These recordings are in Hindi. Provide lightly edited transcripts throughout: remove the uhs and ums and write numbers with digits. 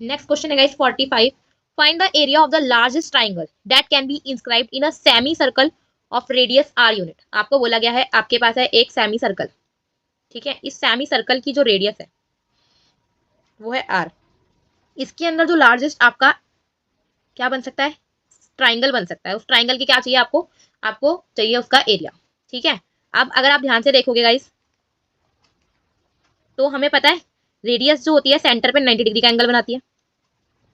नेक्स्ट क्वेश्चन है guys 45। Find the area of the largest triangle that can be inscribed in a semi circle of radius R unit. आपको बोला गया है, आपके पास है एक सेमी सर्कल, ठीक है। इस सेमी सर्कल की जो रेडियस है वो है आर। इसके अंदर जो लार्जेस्ट आपका क्या बन सकता है, ट्राइंगल बन सकता है। उस ट्राइंगल की क्या चाहिए आपको, आपको चाहिए उसका एरिया, ठीक है। अब अगर आप ध्यान से देखोगे गाइस तो हमें पता है रेडियस जो होती है सेंटर पे 90 डिग्री का एंगल बनाती है,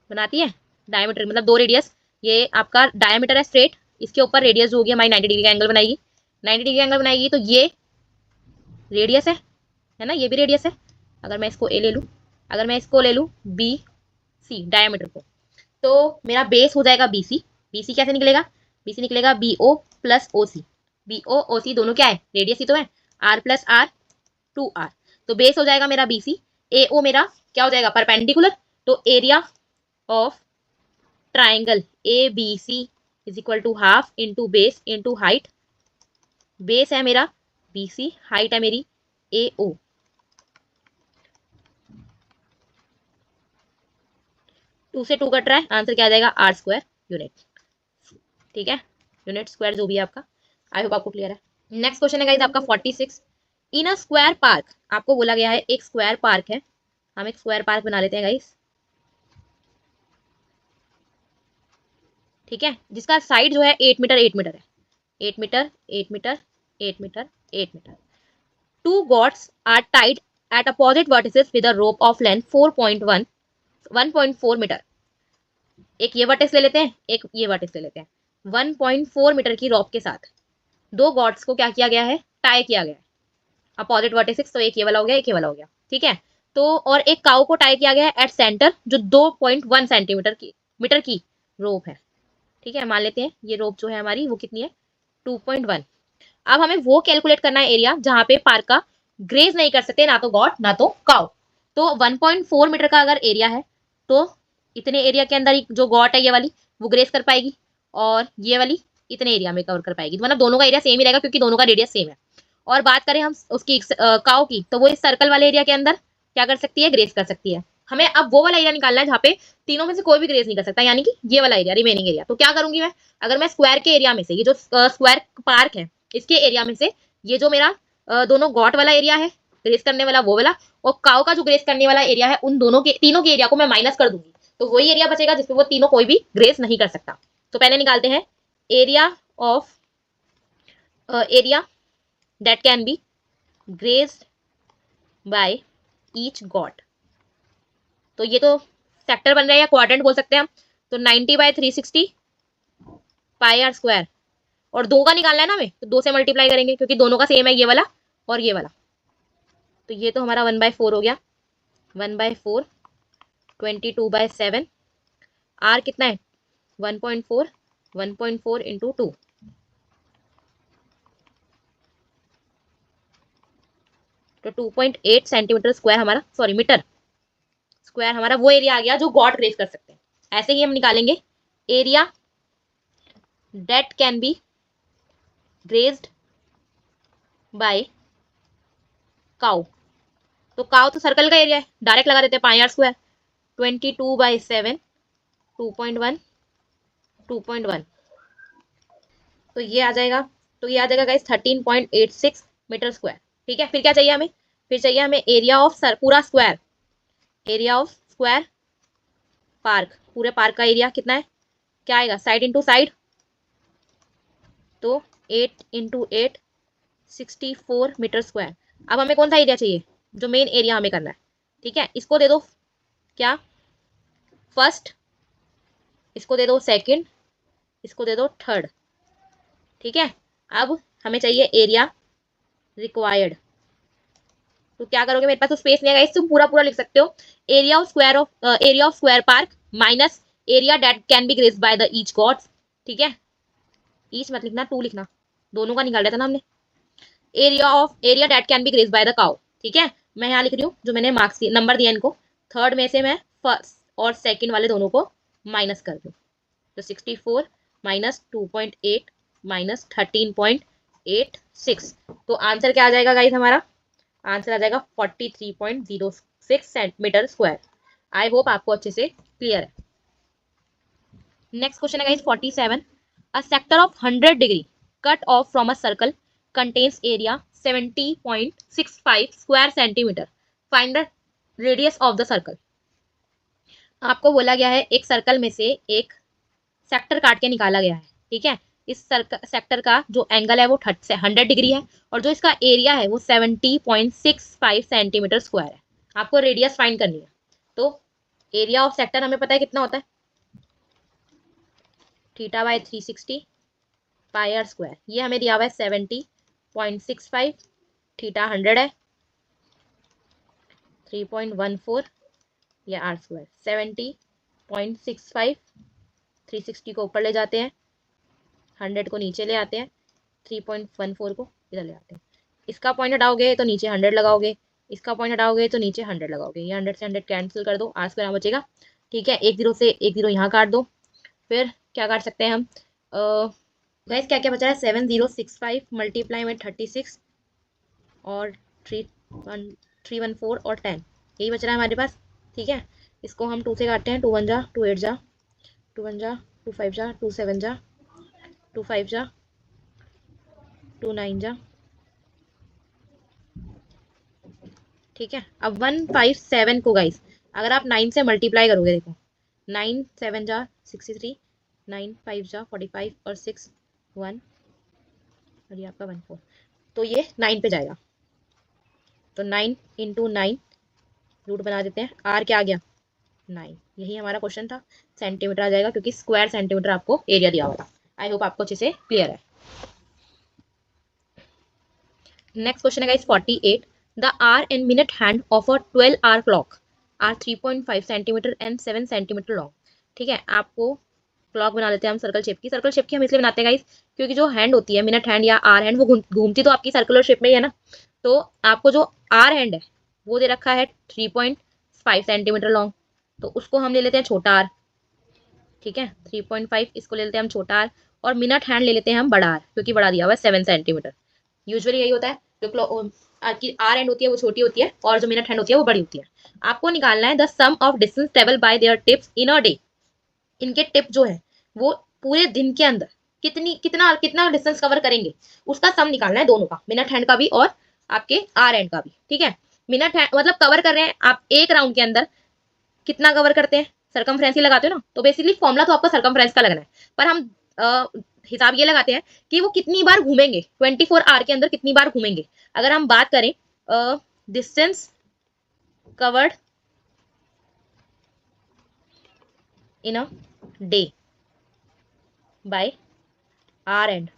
बनाती है। डायमीटर मतलब दो रेडियस, ये आपका डायमीटर है स्ट्रेट, इसके ऊपर रेडियस जो होगी हमारी 90 डिग्री का एंगल बनाएगी। 90 डिग्री एंगल बनाएगी तो ये रेडियस है ना, ये भी रेडियस है। अगर मैं इसको ए ले लूँ, अगर मैं इसको ले लूँ बी सी डायमीटर को, तो मेरा बेस हो जाएगा बी सी। बी सी कैसे निकलेगा, बी सी निकलेगा बी ओ प्लस ओ सी। बी ओ ओ सी दोनों क्या है, रेडियस ही तो है, आर प्लस आर 2r। तो बेस हो जाएगा मेरा बीसी। ए ओ मेरा क्या हो जाएगा, परपेंडिकुलर। तो area of triangle A B C is equal to half into base into height. Base है मेरा बी सी, हाइट है मेरी ए ओ। टू से टू कट रहा है, आंसर क्या आ जाएगा आर स्क्वायर यूनिट, ठीक है। यूनिट स्क्वायर जो भी है आपका। आई होप आपको क्लियर है। नेक्स्ट क्वेश्चन है गाइस आपका 46। इन अ स्क्वायर पार्क, आपको बोला गया है एक स्क्वायर पार्क है, हम एक स्क्वायर पार्क बना लेते हैं गाइस, ठीक है। जिसका साइड जो है 8 मीटर 8 मीटर है, 8 metre 8 metre 8 metre 8 metre. Two goats are tied at opposite vertices with a rope of length 4.1 1.4 metre. एक ये वर्टेक्स ले लेते हैं, एक ये वर्टेक्स ले लेते हैं। 1.4 मीटर की रोप के साथ दो गॉड्स को क्या किया गया है, टाई किया गया है। अपोजिट वर्टिसेस, तो एक ये वाला हो गया, एक ये वाला हो गया, ठीक है। तो और एक काउ को टाई किया गया है एट सेंटर, जो 2.1 सेंटीमीटर की मीटर की रोप है, ठीक है। मान लेते हैं ये रोप जो है हमारी वो कितनी है, 2.1। अब हमें वो कैलकुलेट करना है एरिया जहां पे पार्क का ग्रेज नहीं कर सकते ना तो गॉड ना तो काउ। तो 1.4 मीटर का अगर एरिया है तो इतने एरिया के अंदर जो गॉट है ये वाली वो ग्रेज कर पाएगी, और ये वाली इतने एरिया में कवर कर पाएगी। तो मतलब दोनों का एरिया सेम ही रहेगा क्योंकि दोनों का रेडियस सेम है। और बात करें हम उसकी काउ की, तो वो इस सर्कल वाले एरिया के अंदर क्या कर सकती है, ग्रेज कर सकती है। हमें अब वो वाला एरिया निकालना है जहाँ पे तीनों में से कोई भी ग्रेज नहीं कर सकता, यानी कि ये वाला एरिया, रिमेनिंग एरिया। तो क्या करूंगी मैं, अगर मैं स्क्वायर के एरिया में से, ये जो स्क्वायर पार्क है इसके एरिया में से ये जो मेरा दोनों गॉट वाला एरिया है ग्रेस करने वाला वो वाला, और काउ का जो ग्रेस करने वाला एरिया है, उन दोनों के तीनों के एरिया को मैं माइनस कर दूंगी। तो वही एरिया बचेगा जिसमें वो तीनों कोई भी ग्रेस नहीं कर सकता। तो पहले निकालते हैं area of area that can be grazed by each got. तो ये तो सेक्टर बन रहा है या क्वाड्रेंट बोल सकते हैं हम। तो 90/360 पाई आर स्क्वायर, और दो का निकालना है ना हमें, तो दो से मल्टीप्लाई करेंगे क्योंकि दोनों का सेम है, ये वाला और ये वाला। तो ये तो हमारा 1/4 हो गया, 1/4 22/7। आर कितना है 1.4, 1.4 इंटू 2, तो 2.8 सेंटीमीटर स्क्वायर हमारा, सॉरी मीटर स्क्वायर हमारा वो एरिया आ गया जो गॉड ग्रेस कर सकते हैं। ऐसे ही हम निकालेंगे area that can be grazed by cow. तो काउ तो सर्कल का एरिया है, डायरेक्ट लगा देते हैं पाई आर स्क्वायर। 22/7 2.1 2.1, तो ये आ जाएगा, तो ये आ जाएगा गाइस 13.86 मीटर स्क्वायर, ठीक है। फिर क्या चाहिए हमें, फिर चाहिए हमें एरिया ऑफ सर पूरा square, area of square park, पूरे पार्क का एरिया कितना है, क्या आएगा साइड इंटू साइड, तो 8 इंटू 8 64 मीटर स्क्वायर। अब हमें कौन सा एरिया चाहिए, जो मेन एरिया हमें करना है, ठीक है। इसको दे दो क्या फर्स्ट, इसको दे दो सेकंड, इसको दे दो थर्ड, ठीक है। अब हमें चाहिए एरिया रिक्वायर्ड। तो क्या करोगे, मेरे पास तो स्पेस नहीं है, तुम पूरा पूरा लिख सकते हो। Area of square park minus area that can be grazed by the each goats, ठीक है। ईच मत लिखना, टू लिखना, दोनों का निकाल लिया था ना हमने। Area that can be grazed by the cow, ठीक है। मैं यहाँ लिख रही हूँ जो मैंने मार्क्स नंबर दिया इनको, थर्ड में से मैं फर्स्ट और सेकंड वाले दोनों को माइनस कर दूँ। तो 64 माइनस 2.8 माइनस 13.86, तो आंसर क्या आ जाएगा गाइस हमारा, आंसर आ जाएगा 43.06 सेंटीमीटर स्क्वायर। आई होप आपको अच्छे से क्लियर है। नेक्स्ट क्वेश्चन है guys 47। A sector of 100 degree cut off from a circle contains area 70.65 square centimetre. Find the radius of the circle. आपको बोला गया है एक सर्कल में से एक सेक्टर काट के निकाला गया है, ठीक है। इस सेक्टर का जो एंगल है वो 100 डिग्री है और जो इसका एरिया है वो 70.65 सेंटीमीटर स्क्वायर है। आपको रेडियस फाइंड करनी है। तो एरिया ऑफ सेक्टर हमें पता है कितना होता है, theta by 360 pi are square. ये हमें दिया हुआ है 70.65, थीटा 100 है, 3.14 या आर स्क्वायर। 70.65, 360 को ऊपर ले जाते हैं, 100 को नीचे ले आते हैं, 3.14 को इधर ले आते हैं। इसका पॉइंट हटाओगे तो नीचे 100 लगाओगे, इसका पॉइंट हटाओगे तो नीचे 100 लगाओगे। ये 100 से 100 कैंसिल कर दो, आर स्क्वायर यहाँ बचेगा, ठीक है। एक जीरो से एक जीरो यहाँ काट दो। फिर क्या काट सकते हैं हम, गाइस क्या क्या बचा है, 7065 मल्टीप्लाई में 36 और 314 और 10, यही बच रहा है हमारे पास, ठीक है। इसको हम 2 से काटते हैं, 2 1 जा, 2 8 जा, 2 1 जा, 2 5 जा, 2 7 जा, 2 5 जा, 2 9 जा, ठीक है। अब 157 को गाइस अगर आप 9 से मल्टीप्लाई करोगे, देखो 9 7 जा 63, 9 5 जा 45 और 6 1 और ये आपका 14, तो ये 9 पे जाएगा। तो 9 इंटू 9 रूट बना देते हैं, आर क्या आ गया 9। यही हमारा क्वेश्चन था, सेंटीमीटर आ जाएगा क्योंकि स्क्वायर सेंटीमीटर आपको एरिया दिया हुआ था। आई होप आपको अच्छे से क्लियर है। नेक्स्ट क्वेश्चन है guys 48। The hour and minute hand of a 12 hour clock are 3.5 centimetre and 7 centimetre long, ठीक है। आपको क्लॉक बना लेते हैं हम सर्कल शेप की। सर्कल शेप की हम इसलिए बनाते हैं गाइस क्योंकि जो हैंड होती है, मिनट हैंड या आर हैंड, वो घूमती तो आपकी सर्कुलर शेप में ही है ना। तो आपको जो आर हैंड है वो दे रखा है 3.5 सेंटीमीटर लॉन्ग, तो उसको हम ले लेते हैं छोटा आर, ठीक है। 3.5 इसको ले लेते हैं हम छोटा आर, और मिनट हैंड ले लेते हैं हम बड़ा आर क्योंकि बड़ा दिया हुआ है 7 सेंटीमीटर। यूजुअली यही होता है, जो आपकी आर हैंड होती है वो छोटी होती है और जो मिनट हैंड होती है वो बड़ी होती है। आपको निकालना है the sum of distance travel by their tips in a day. इनके टिप जो है वो पूरे दिन के अंदर कितना कितना डिस्टेंस कवर करेंगे, उसका सम निकालना है दोनों का, मिनट हैंड का भी और आपके आर हैंड का भी, ठीक है। मिनट हैंड मतलब कवर कर रहे हैं आप एक राउंड के अंदर कितना कवर करते हैं, सरकमफ्रेंस ही लगाते हो ना, तो बेसिकली फॉर्मूला तो आपका सरकमफ्रेंस का लगना है, पर हम हिसाब ये लगाते हैं कि वो कितनी बार घूमेंगे, 24 आवर के अंदर कितनी बार घूमेंगे। अगर हम बात करें distance covered in a day by hour and,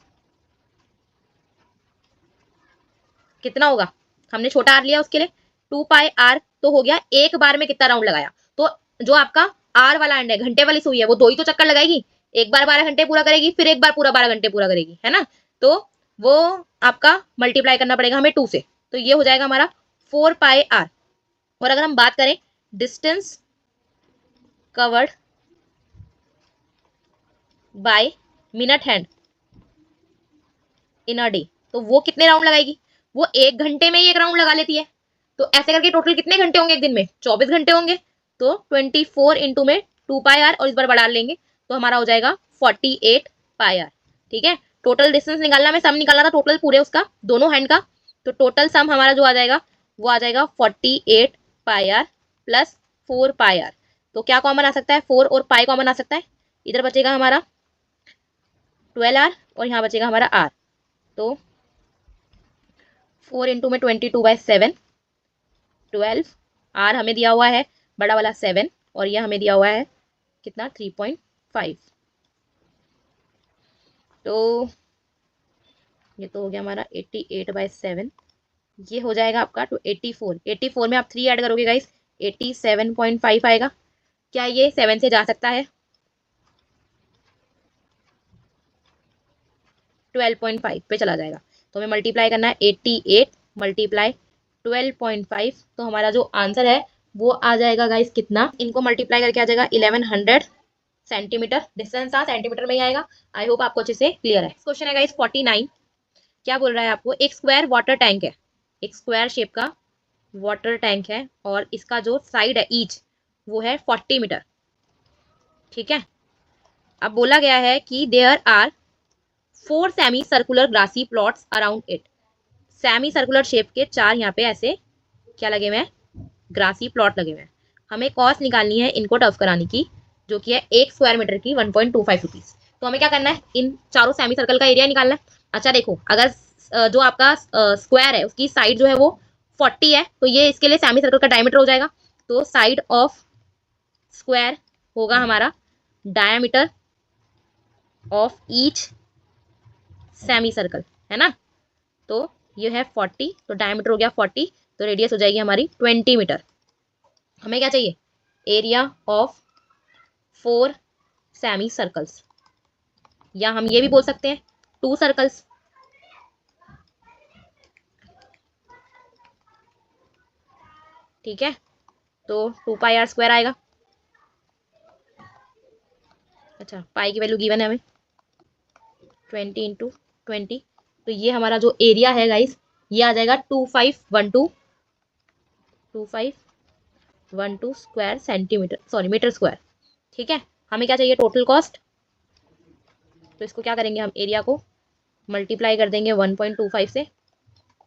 कितना होगा, हमने छोटा आर लिया उसके लिए 2 पाई आर, तो हो गया एक बार में कितना राउंड लगाया। तो जो आपका आर वाला एंड है, घंटे वाली सुई है, वो दो ही तो चक्कर लगाएगी, एक बार 12 घंटे पूरा करेगी, फिर एक बार पूरा 12 घंटे पूरा करेगी, है ना। तो वो आपका मल्टीप्लाई करना पड़ेगा हमें 2 से, तो ये हो जाएगा हमारा 4 पाई आर। और अगर हम बात करें distance covered by minute hand in a day, तो वो कितने राउंड लगाएगी, वो एक घंटे में ही एक राउंड लगा लेती है। तो ऐसे करके टोटल कितने घंटे होंगे एक दिन में, 24 घंटे होंगे। तो 24 इंटू में 2 पाई आर और इस बार बढ़ा लेंगे तो हमारा हो जाएगा 48 पाई आर, ठीक है। टोटल डिस्टेंस निकालना, में सम निकालना था टोटल पूरे उसका दोनों हैंड का, तो टोटल सम हमारा जो आ जाएगा वो आ जाएगा 48 पाई आर प्लस 4 पाई आर। तो क्या कॉमन आ सकता है, 4 और पाई कॉमन आ सकता है, इधर बचेगा हमारा 12 आर और यहाँ बचेगा हमारा आर। तो 4 इंटू में 22/7, 12, आर हमें दिया हुआ है बड़ा वाला 7 और यह हमें दिया हुआ है कितना 3.5, तो ये तो हो गया हमारा 88/7, ये हो जाएगा आपका तो 84। 84 में आप 3 ऐड करोगे गाइस 87.5 आएगा। क्या ये 7 से जा सकता है, 12.5 पे चला जाएगा। तो हमें मल्टीप्लाई करना है 88 मल्टीप्लाई 12.5, तो हमारा जो आंसर है वो आ जाएगा गाइस कितना, इनको मल्टीप्लाई करके आ जाएगा 1100 सेंटीमीटर। डिस्टेंस था सेंटीमीटर में ही आएगा। आई होप आपको अच्छे से क्लियर है। क्वेश्चन है गाइस 49। क्या बोल रहा है आपको, एक स्क्वायर वाटर टैंक है, एक स्क्वायर शेप का वाटर टैंक है और इसका जो साइड है ईच वो है 40 मीटर। ठीक है, अब बोला गया है कि there are 4 semi circular grassy plots around it. Semi circular shape के 4 यहाँ पे ऐसे क्या लगे हुए हैं, ग्रासी प्लॉट लगे हुए हैं। हमें कॉस्ट निकालनी है इनको टर्फ कराने की, जो कि है 1 स्क्वायर मीटर की 1.25 रुपीज। तो हमें क्या करना है, इन चारों सेमी सर्कल का एरिया निकालना है। अच्छा देखो, अगर जो आपका स्क्वायर है उसकी साइड जो है वो 40 है, तो ये इसके लिए सेमी सर्कल का डायमीटर हो जाएगा। तो साइड ऑफ स्क्वायर होगा हमारा diameter of each semi circle, है ना। तो ये है 40, तो डायमीटर हो गया 40, तो रेडियस हो जाएगी हमारी 20 मीटर। हमें क्या चाहिए, एरिया ऑफ 4 सेमी सर्कल्स, या हम ये भी बोल सकते हैं 2 सर्कल्स। ठीक है, तो 2 पाई आर स्क्वायर आएगा। अच्छा, पाई की वैल्यू गिवन है हमें 20 इंटू 20, तो ये हमारा जो एरिया है गाइस, ये आ जाएगा 2512 square centimetre, sorry metre square. ठीक है, हमें क्या चाहिए, टोटल कॉस्ट। तो इसको क्या करेंगे, हम एरिया को मल्टीप्लाई कर देंगे 1.25 से,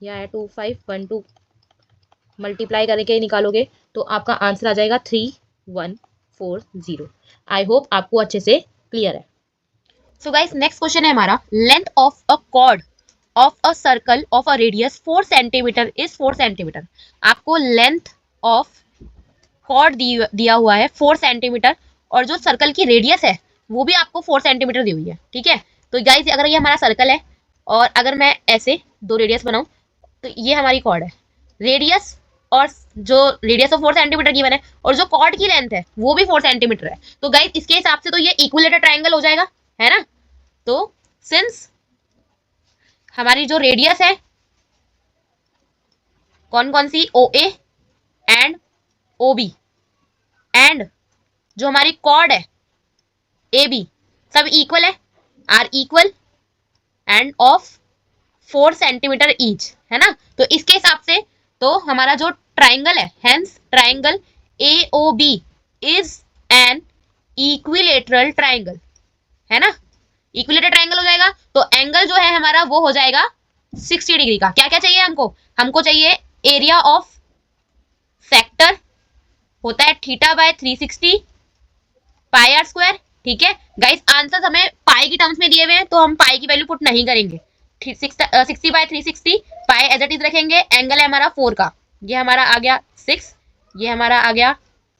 या है 2512 मल्टीप्लाई करके निकालोगे तो आपका आंसर आ जाएगा 3140। आई होप आपको अच्छे से क्लियर है। सो गाइस, नेक्स्ट क्वेश्चन है हमारा, length of a cord of a circle of a radius 4 centimetre is 4 centimetre. आपको लेंथ ऑफ कॉर्ड दिया हुआ है 4 सेंटीमीटर, और जो सर्कल की रेडियस है वो भी आपको 4 सेंटीमीटर दी हुई है। ठीक है, तो गाइस अगर ये हमारा सर्कल है, और अगर मैं ऐसे 2 रेडियस बनाऊं, तो ये हमारी कॉर्ड है। रेडियस, और जो रेडियस ऑफ 4 सेंटीमीटर गिवन है, और जो कॉर्ड की लेंथ है वो भी 4 सेंटीमीटर है। तो गाइस इसके हिसाब से तो ये इक्विलेटरल ट्रायंगल हो जाएगा, है ना। तो सिंस हमारी जो रेडियस है कौन कौन सी, O A and O B, and जो हमारी कॉर्ड है ए बी, सब इक्वल है, are equal and of 4 centimetre each, है ना। तो इसके हिसाब से तो हमारा जो ट्राइंगल है, hence triangle A O B is an equilateral triangle, है ना। इक्विलेटरल ट्राइंगल हो जाएगा, तो एंगल जो है हमारा वो हो जाएगा 60 डिग्री का। क्या क्या चाहिए हमको, हमको चाहिए एरिया ऑफ सेक्टर, होता है theta by 360 pi are square. ठीक है गाइस, आंसर हमें पाई की टर्म्स में दिए हुए हैं, तो हम पाई की वैल्यू पुट नहीं करेंगे। 60 by 360 pi as it is रखेंगे। एंगल है हमारा 4 का, ये हमारा आ गया 6, ये हमारा आ गया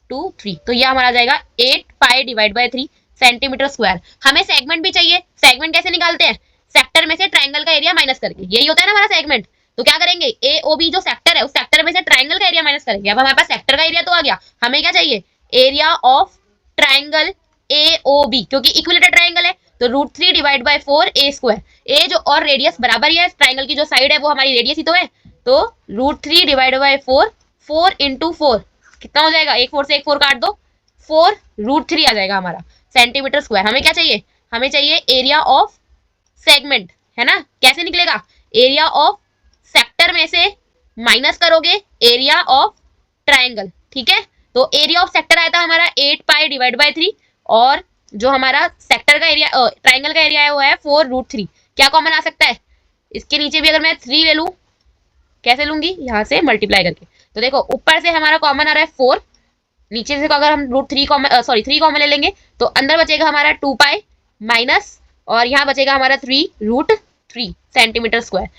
2 3, तो ये हमारा आ जाएगा 8 pi divide by 3 centimetre square. हमें सेगमेंट भी चाहिए। सेगमेंट कैसे निकालते हैं, सेक्टर में से ट्राइंगल का एरिया माइनस करके, यही होता है ना हमारा सेगमेंट। तो क्या करेंगे, ए ओ बी जो सेक्टर है, उस सेक्टर में से ट्राइंगल का एरिया माइनस करेंगे। अब हमारे पास सेक्टर का एरिया तो आ गया, हमें क्या चाहिए, area of triangle A O B, क्योंकि इक्विलेटरल ट्राइंगल है, तो √3 divide by 4 A square. A जो और रेडियस बराबर ही है, ट्राइंगल की जो साइड है वो हमारी रेडियस ही तो है, तो √3 डिवाइड बाय 4, 4 इंटू 4 कितना हो जाएगा, एक 4 से एक 4 काट दो, 4 √3 आ जाएगा हमारा सेंटीमीटर स्क्वायर। हमें क्या चाहिए, हमें चाहिए एरिया ऑफ सेगमेंट, है ना। कैसे निकलेगा, एरिया ऑफ सेक्टर में से माइनस करोगे एरिया ऑफ ट्राइंगल। ठीक है, तो एरिया ऑफ सेक्टर आया था हमारा 8 पाई डिवाइड बाय 3, और जो हमारा सेक्टर का एरिया, ट्राइंगल का एरिया है वो है 4√3। क्या कॉमन आ सकता है, इसके नीचे भी अगर मैं 3 ले लूं, कैसे लूंगी, यहाँ से मल्टीप्लाई करके। तो देखो ऊपर से हमारा कॉमन आ रहा है 4, नीचे से अगर हम √3 कॉमन, सॉरी 3 कॉमन ले लेंगे, तो अंदर बचेगा हमारा 2 पाई माइनस, और यहाँ बचेगा हमारा 3 √3 सेंटीमीटर स्क्वायर।